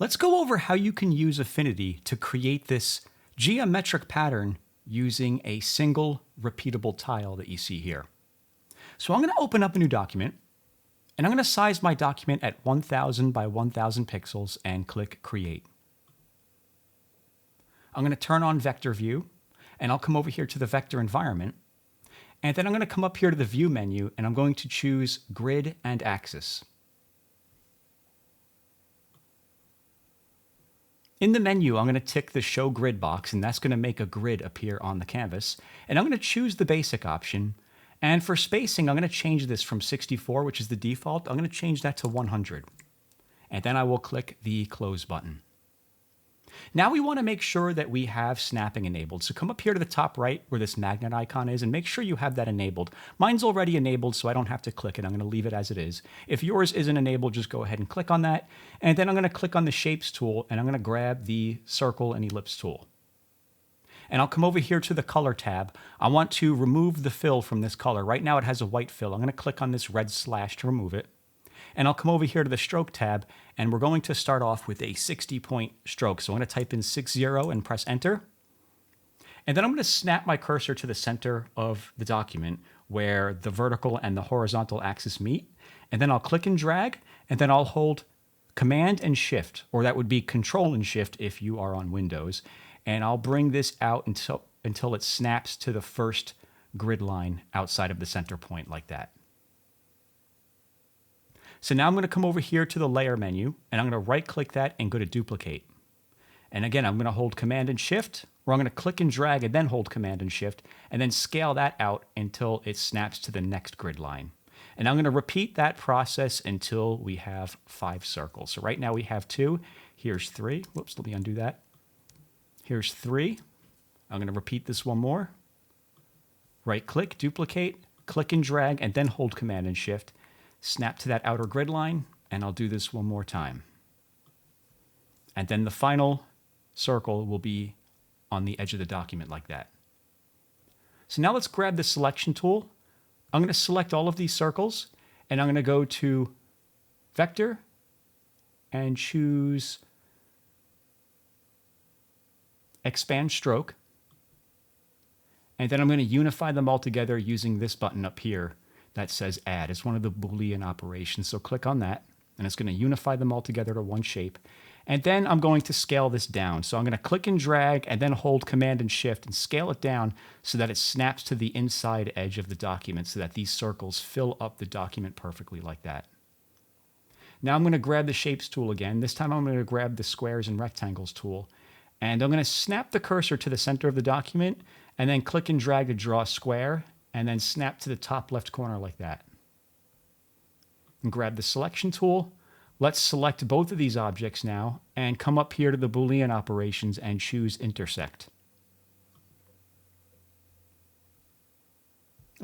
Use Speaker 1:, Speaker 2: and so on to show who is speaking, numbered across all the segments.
Speaker 1: Let's go over how you can use Affinity to create this geometric pattern using a single repeatable tile that you see here. So I'm going to open up a new document, and I'm going to size my document at 1000 by 1000 pixels and click Create. I'm going to turn on Vector View, and I'll come over here to the Vector Environment, and then I'm going to come up here to the View menu, and I'm going to choose Grid and Axis. In the menu, I'm going to tick the Show Grid box, and that's going to make a grid appear on the canvas. And I'm going to choose the basic option. And for spacing, I'm going to change this from 64, which is the default. I'm going to change that to 100. And then I will click the Close button. Now we want to make sure that we have snapping enabled. So come up here to the top right where this magnet icon is and make sure you have that enabled. Mine's already enabled, so I don't have to click it. I'm going to leave it as it is. If yours isn't enabled, just go ahead and click on that. And then I'm going to click on the Shapes tool and I'm going to grab the Circle and Ellipse tool. And I'll come over here to the Color tab. I want to remove the fill from this color. Right now it has a white fill. I'm going to click on this red slash to remove it. And I'll come over here to the Stroke tab, and we're going to start off with a 60-point stroke. So I'm going to type in 60 and press Enter. And then I'm going to snap my cursor to the center of the document where the vertical and the horizontal axis meet. And then I'll click and drag, and then I'll hold Command and Shift, or that would be Control and Shift if you are on Windows. And I'll bring this out until it snaps to the first grid line outside of the center point like that. So now I'm going to come over here to the Layer menu, and I'm going to right-click that and go to Duplicate. And again, I'm going to hold Command and Shift, or I'm going to click and drag and then hold Command and Shift, and then scale that out until it snaps to the next grid line. And I'm going to repeat that process until we have 5 circles. So right now we have 2. Here's 3. Whoops, let me undo that. Here's 3. I'm going to repeat this one more. Right-click, duplicate, click and drag, and then hold Command and Shift. Snap to that outer grid line, and I'll do this one more time. And then the final circle will be on the edge of the document like that. So now let's grab the Selection tool. I'm going to select all of these circles, and I'm going to go to Vector and choose Expand Stroke. And then I'm going to unify them all together using this button up here that says Add. It's one of the Boolean operations. So click on that, and it's going to unify them all together to one shape. And then I'm going to scale this down. So I'm going to click and drag and then hold Command and Shift and scale it down so that it snaps to the inside edge of the document so that these circles fill up the document perfectly like that. Now I'm going to grab the Shapes tool again. This time I'm going to grab the Squares and Rectangles tool. And I'm going to snap the cursor to the center of the document and then click and drag to draw a square and then snap to the top left corner like that. And grab the Selection tool. Let's select both of these objects now and come up here to the Boolean operations and choose Intersect.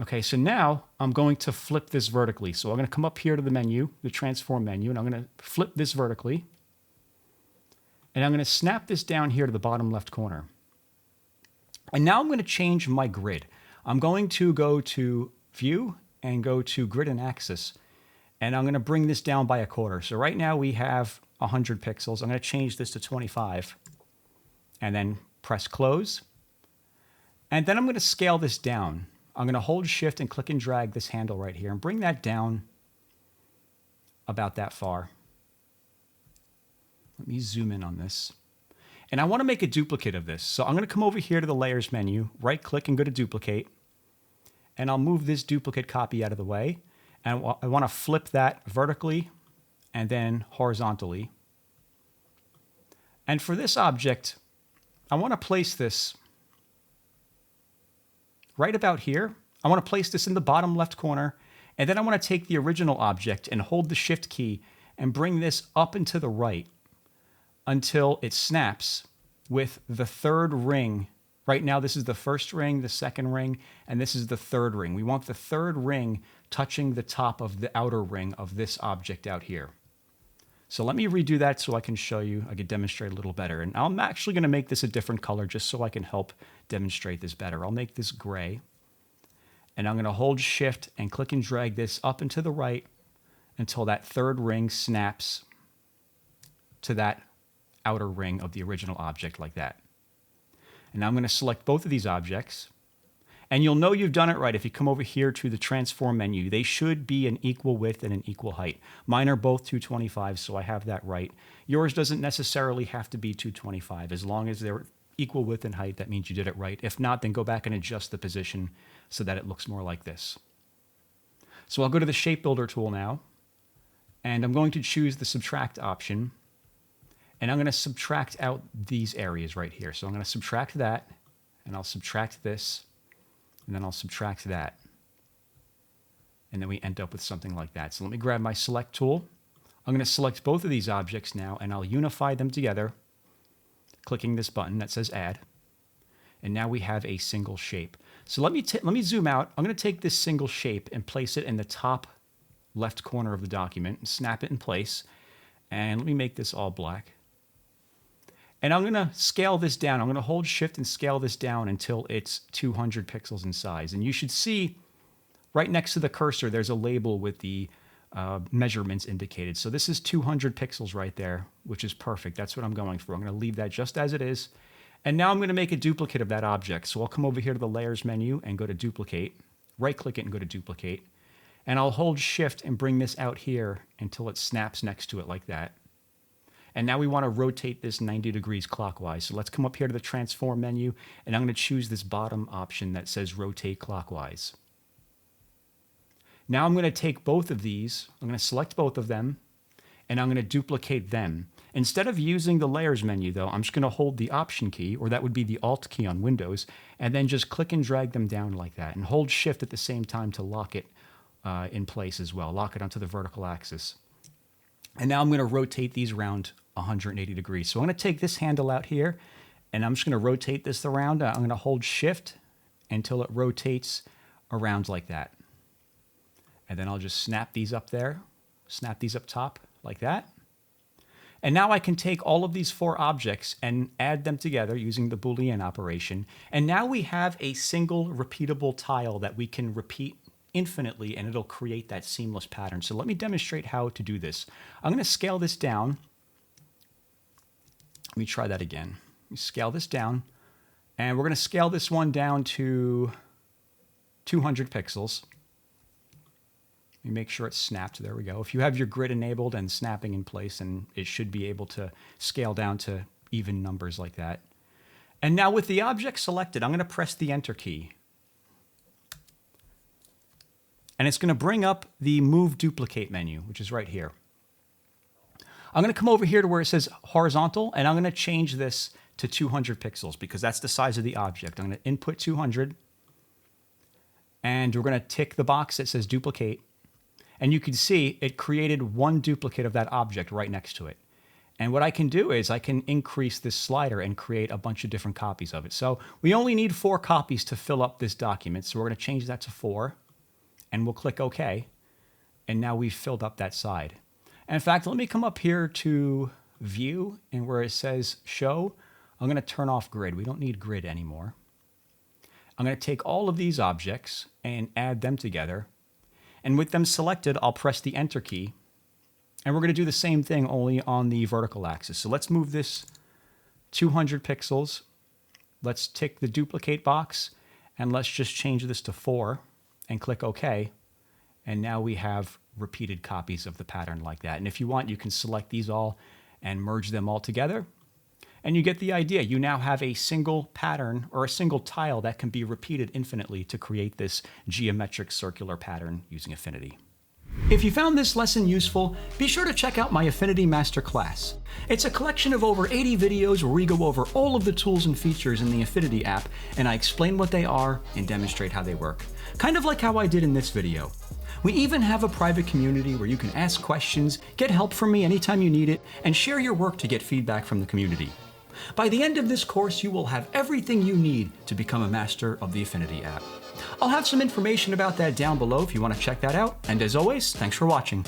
Speaker 1: Okay, so now I'm going to flip this vertically. So I'm going to come up here to the menu, the Transform menu, and I'm going to flip this vertically. And I'm going to snap this down here to the bottom left corner. And now I'm going to change my grid. I'm going to go to View and go to Grid and Axis. And I'm going to bring this down by 1/4. So right now we have 100 pixels. I'm going to change this to 25. And then press Close. And then I'm going to scale this down. I'm going to hold Shift and click and drag this handle right here and bring that down about that far. Let me zoom in on this. And I want to make a duplicate of this. So I'm going to come over here to the Layers menu, right-click and go to Duplicate. And I'll move this duplicate copy out of the way. And I want to flip that vertically and then horizontally. And for this object, I want to place this right about here. I want to place this in the bottom left corner. And then I want to take the original object and hold the Shift key and bring this up and to the right until it snaps with the 3rd ring. Right now, this is the 1st ring, the 2nd ring, and this is the 3rd ring. We want the 3rd ring touching the top of the outer ring of this object out here. So let me redo that so I can show you, I can demonstrate a little better. And I'm actually going to make this a different color just so I can help demonstrate this better. I'll make this gray. And I'm going to hold Shift and click and drag this up and to the right until that 3rd ring snaps to that outer ring of the original object like that. And now I'm going to select both of these objects. And you'll know you've done it right if you come over here to the transform menu. They should be an equal width and an equal height. Mine are both 225, so I have that right. Yours doesn't necessarily have to be 225. As long as they're equal width and height, that means you did it right. If not, then go back and adjust the position so that it looks more like this. So I'll go to the Shape Builder tool now, and I'm going to choose the subtract option, and I'm going to subtract out these areas right here. So I'm going to subtract that, and I'll subtract this, and then I'll subtract that. And then we end up with something like that. So let me grab my select tool. I'm going to select both of these objects now, and I'll unify them together, clicking this button that says add. And now we have a single shape. So let me zoom out. I'm going to take this single shape and place it in the top left corner of the document and snap it in place. And let me make this all black. And I'm going to scale this down. I'm going to hold shift and scale this down until it's 200 pixels in size. And you should see right next to the cursor, there's a label with the measurements indicated. So this is 200 pixels right there, which is perfect. That's what I'm going for. I'm going to leave that just as it is. And now I'm going to make a duplicate of that object. So I'll come over here to the Layers menu and go to Duplicate. Right-click it and go to Duplicate. And I'll hold Shift and bring this out here until it snaps next to it like that. And now we want to rotate this 90 degrees clockwise. So let's come up here to the Transform menu, and I'm going to choose this bottom option that says Rotate Clockwise. Now I'm going to take both of these, I'm going to select both of them, and I'm going to duplicate them. Instead of using the Layers menu, though, I'm just going to hold the Option key, or that would be the Alt key on Windows, and then just click and drag them down like that, and hold Shift at the same time to lock it in place as well. Lock it onto the vertical axis. And now I'm going to rotate these around 180 degrees. So I'm going to take this handle out here, and I'm just going to rotate this around. I'm going to hold Shift until it rotates around like that. And then I'll just snap these up there, snap these up top like that. And now I can take all of these four objects and add them together using the Boolean operation. And now we have a single repeatable tile that we can repeat infinitely, and it'll create that seamless pattern. So let me demonstrate how to do this. I'm going to scale this down. Let me try that again. Let me scale this down, and we're going to scale this one down to 200 pixels. Let me make sure it's snapped. There we go. If you have your grid enabled and snapping in place, and it should be able to scale down to even numbers like that. And now with the object selected, I'm going to press the Enter key. And it's going to bring up the Move Duplicate menu, which is right here. I'm going to come over here to where it says horizontal, and I'm going to change this to 200 pixels because that's the size of the object. I'm going to input 200, and we're going to tick the box that says duplicate. And you can see it created one duplicate of that object right next to it. And what I can do is I can increase this slider and create a bunch of different copies of it. So we only need 4 copies to fill up this document. So we're going to change that to 4. And we'll click OK. And now we've filled up that side. And in fact, let me come up here to View, and where it says Show, I'm going to turn off Grid. We don't need Grid anymore. I'm going to take all of these objects and add them together. And with them selected, I'll press the Enter key. And we're going to do the same thing only on the vertical axis. So let's move this 200 pixels. Let's tick the duplicate box, and let's just change this to 4. And click OK, and now we have repeated copies of the pattern like that. And if you want, you can select these all and merge them all together, and you get the idea. You now have a single pattern or a single tile that can be repeated infinitely to create this geometric circular pattern using Affinity. If you found this lesson useful, be sure to check out my Affinity Masterclass. It's a collection of over 80 videos where we go over all of the tools and features in the Affinity app, and I explain what they are and demonstrate how they work. Kind of like how I did in this video. We even have a private community where you can ask questions, get help from me anytime you need it, and share your work to get feedback from the community. By the end of this course, you will have everything you need to become a master of the Affinity app. I'll have some information about that down below if you want to check that out. And as always, thanks for watching.